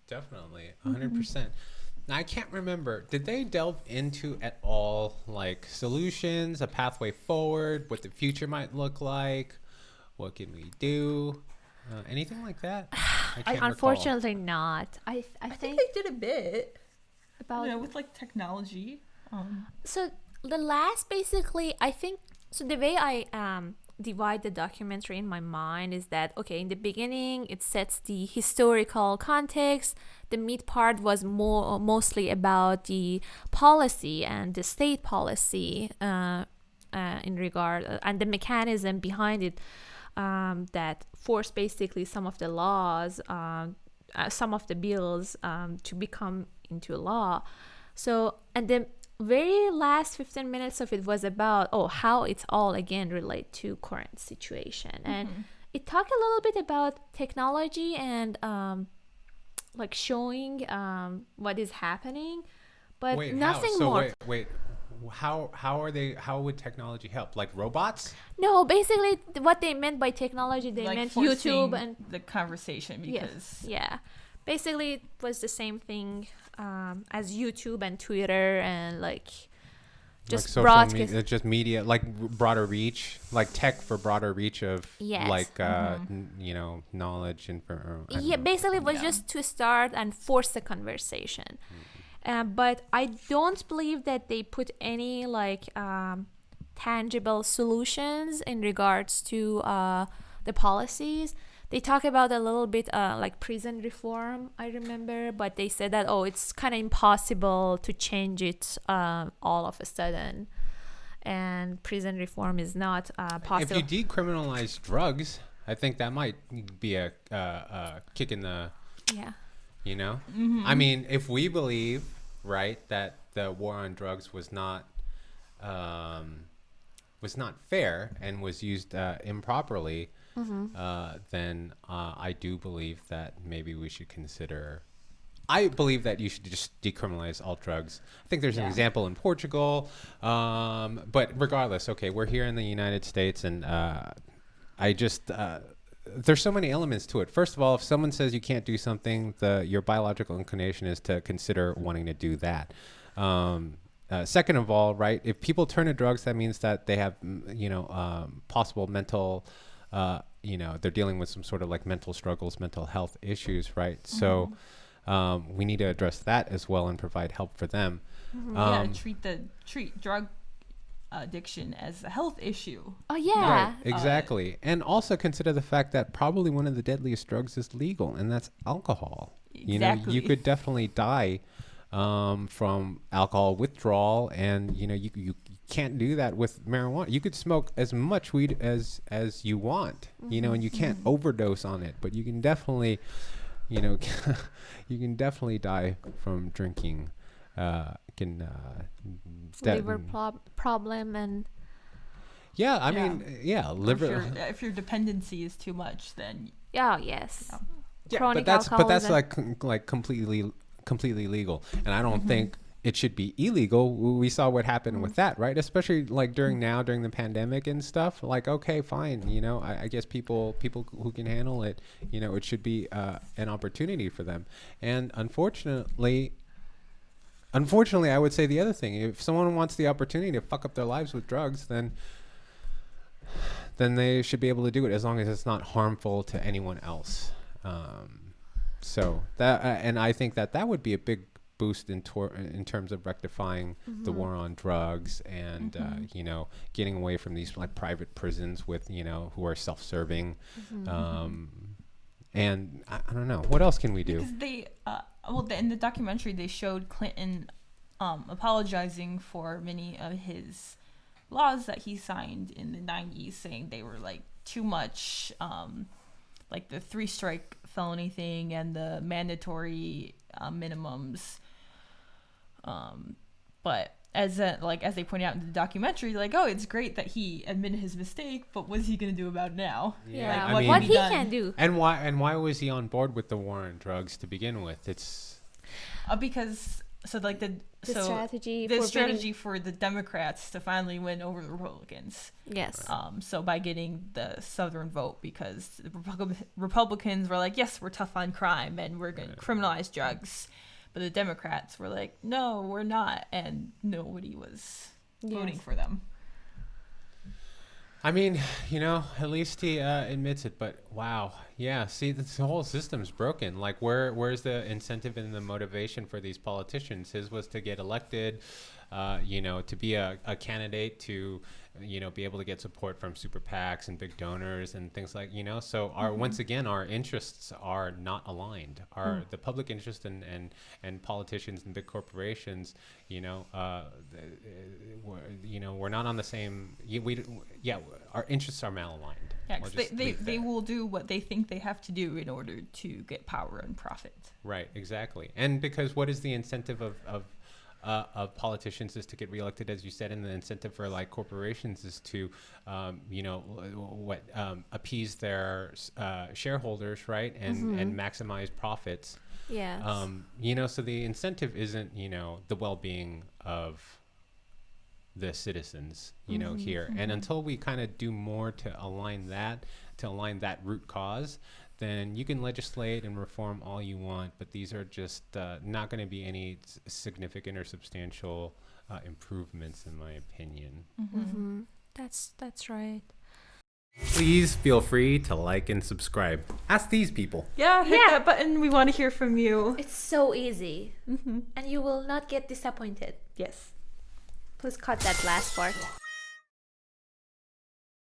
Definitely, 100%. Now, I can't remember. Did they delve into at all like solutions, a pathway forward, what the future might look like? What can we do? Anything like that? I can't Unfortunately not. I think they did a bit about with like technology. So the last, basically, I think, so the way I divide the documentary in my mind is that, okay, in the beginning it sets the historical context. The mid part was mostly about the policy and the state policy in regard and the mechanism behind it, that forced basically some of the laws, some of the bills to become into law. So, and the very last 15 minutes of it was about how it's all again relate to current situation. And it talked a little bit about technology and like showing what is happening, but nothing more. How would technology help? Like robots? No, basically what they meant by technology, they like meant YouTube and the conversation, because basically it was the same thing as YouTube and Twitter and like just like broadcast, just media, like broader reach, like tech for broader reach of like knowledge and basically it was just to start and force the conversation. But I don't believe that they put any like tangible solutions in regards to the policies. They talk about a little bit like prison reform, I remember, but they said that, it's kind of impossible to change it all of a sudden. And prison reform is not possible. If you decriminalize drugs, I think that might be a kick in the, you know? Mm-hmm. I mean, if we believe, right, that the war on drugs was not fair and was used improperly, then I do believe that maybe we should consider. I believe that you should just decriminalize all drugs. I think there's an example in Portugal, but regardless, okay, we're here in the United States, and I just there's so many elements to it. First of all, if someone says you can't do something, your biological inclination is to consider wanting to do that. Second of all, right, if people turn to drugs, that means that they have, possible mental, they're dealing with some sort of like mental struggles, mental health issues, right? So we need to address that as well and provide help for them. Treat drug addiction as a health issue. Right, exactly. And also consider the fact that probably one of the deadliest drugs is legal, and that's alcohol. Exactly. You could definitely die from alcohol withdrawal, and you can't do that with marijuana. You could smoke as much weed as you want, and you can't overdose on it, but you can definitely you can definitely die from drinking. Liver problem and liver. If your dependency is too much, then chronic but that's like completely legal, and I don't think it should be illegal. We saw what happened with that, right? Especially like during the pandemic and stuff. Like, okay, fine, I guess people who can handle it, it should be an opportunity for them. And unfortunately, I would say the other thing: if someone wants the opportunity to fuck up their lives with drugs, then they should be able to do it as long as it's not harmful to anyone else. So that, and I think that would be a big boost in terms of rectifying the war on drugs and getting away from these like private prisons with who are self-serving. And I don't know, what else can we do? Because they in the documentary they showed Clinton apologizing for many of his laws that he signed in the 90s, saying they were like too much, like the 3-strike felony thing and the mandatory minimums. But as they point out in the documentary, like, it's great that he admitted his mistake, but what's he going to do about it now? Yeah, like, what he can do. And why was he on board with the war on drugs to begin with? It's because so like the strategy strategy for the Democrats to finally win over the Republicans. Yes. So by getting the Southern vote, because the Republicans were like, yes, we're tough on crime and we're going to criminalize drugs, but the Democrats were like, no, we're not, and nobody was voting for them. I mean, at least he admits it, but wow. Yeah, see, this whole system's broken. Like, where's the incentive and the motivation for these politicians? His was to get elected, to be a candidate to, be able to get support from super PACs and big donors and things like, so once again, our interests are not aligned. The public interest and politicians and big corporations, we're not on the same, our interests are malaligned. Yeah, they will do what they think they have to do in order to get power and profit. Right, exactly. And because what is the incentive of politicians is to get reelected, as you said, and the incentive for like corporations is to, appease their shareholders, right, and maximize profits. Yeah. So the incentive isn't, the well-being of the citizens, here. And until we kind of do more to align that root cause, then you can legislate and reform all you want, but these are just not going to be any significant or substantial improvements, in my opinion. That's right. Please feel free to like and subscribe. Ask these people. Yeah, hit that button. We want to hear from you. It's so easy. And you will not get disappointed. Yes. Please cut that last part.